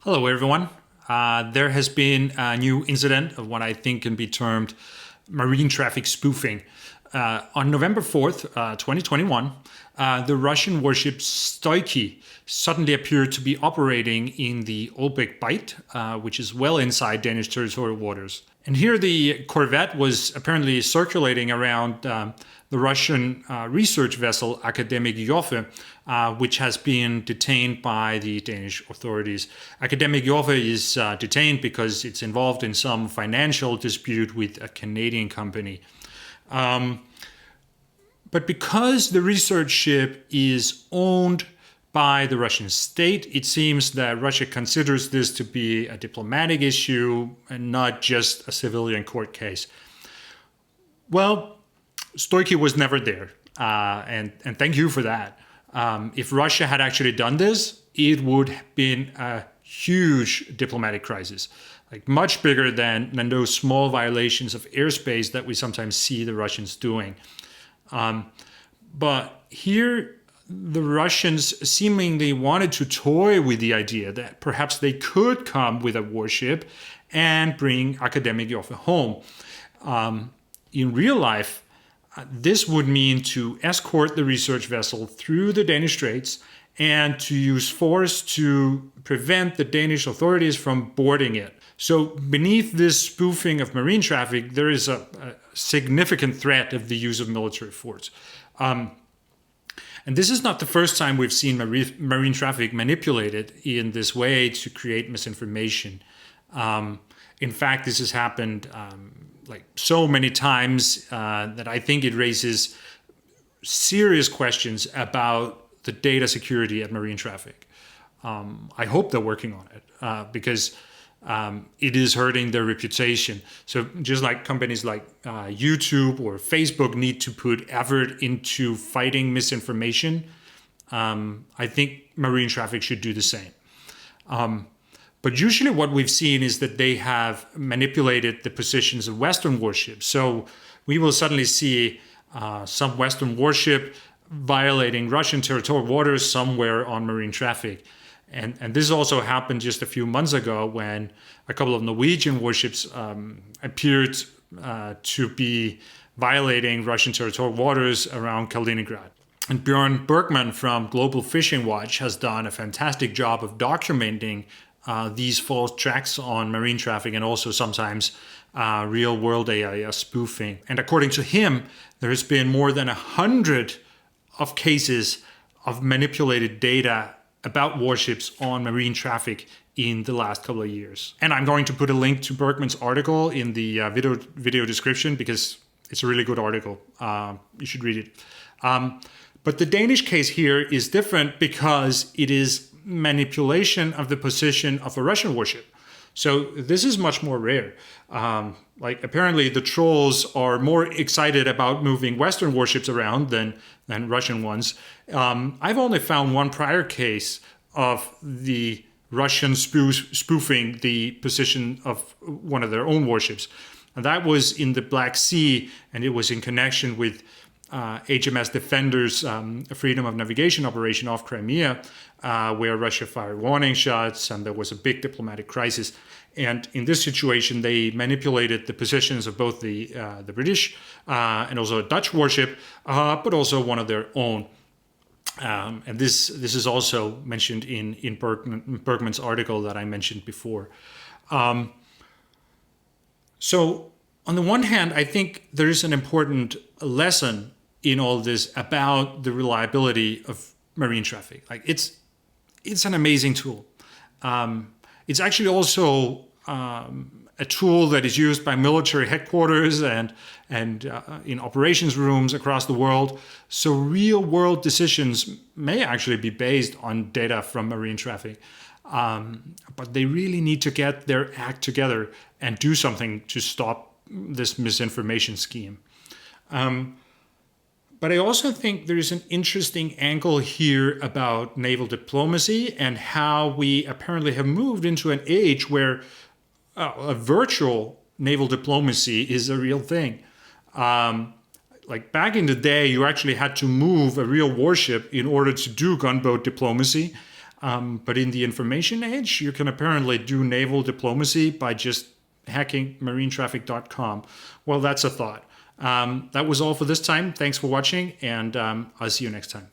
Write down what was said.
Hello, everyone. There has been a new incident of what I think can be termed marine traffic spoofing. On November 4th, 2021, the Russian warship Stoiky suddenly appeared to be operating in the Olbek Bight, which is well inside Danish territorial waters. And here the corvette was apparently circulating around the Russian research vessel Akademik Joffe, which has been detained by the Danish authorities. Akademik Joffe is detained because it's involved in some financial dispute with a Canadian company. But because the research ship is owned by the Russian state, it seems that Russia considers this to be a diplomatic issue and not just a civilian court case. Well, Stoiky was never there, and thank you for that. If Russia had actually done this, it would have been a huge diplomatic crisis, like much bigger than those small violations of airspace that we sometimes see the Russians doing. But here, the Russians seemingly wanted to toy with the idea that perhaps they could come with a warship and bring Akademik Joffe home. In real life, this would mean to escort the research vessel through the Danish Straits and to use force to prevent the Danish authorities from boarding it. So beneath this spoofing of marine traffic, there is a significant threat of the use of military force. And this is not the first time we've seen marine traffic manipulated in this way to create misinformation. In fact, this has happened like so many times that I think it raises serious questions about the data security at marine traffic. I hope they're working on it because it is hurting their reputation. So just like companies like YouTube or Facebook need to put effort into fighting misinformation, I think marine traffic should do the same. But usually what we've seen is that they have manipulated the positions of Western warships. So we will suddenly see some Western warship violating Russian territorial waters somewhere on marine traffic. And this also happened just a few months ago when a couple of Norwegian warships appeared to be violating Russian territorial waters around Kaliningrad. And Björn Bergman from Global Fishing Watch has done a fantastic job of documenting these false tracks on marine traffic and also sometimes real-world AIS spoofing. And according to him, there has been more than 100 of cases of manipulated data about warships on marine traffic in the last couple of years. And I'm going to put a link to Bergman's article in the video description because it's a really good article. You should read it. But the Danish case here is different because it is manipulation of the position of a Russian warship. So this is much more rare. Like apparently the trolls are more excited about moving Western warships around than Russian ones. I've only found one prior case of the Russians spoofing the position of one of their own warships. And that was in the Black Sea, and it was in connection with HMS Defender's freedom of navigation operation off Crimea, where Russia fired warning shots and there was a big diplomatic crisis. And in this situation, they manipulated the positions of both the British and also a Dutch warship, but also one of their own. And this is also mentioned in Bergman's article that I mentioned before. So on the one hand, I think there is an important lesson in all this about the reliability of marine traffic. Like it's an amazing tool. It's actually also a tool that is used by military headquarters and in operations rooms across the world. So real world decisions may actually be based on data from marine traffic. But they really need to get their act together and do something to stop this misinformation scheme. But I also think there is an interesting angle here about naval diplomacy and how we apparently have moved into an age where a virtual naval diplomacy is a real thing. Like back in the day, you actually had to move a real warship in order to do gunboat diplomacy. But in the information age, you can apparently do naval diplomacy by just hacking marinetraffic.com. Well, that's a thought. That was all for this time. Thanks for watching, and I'll see you next time.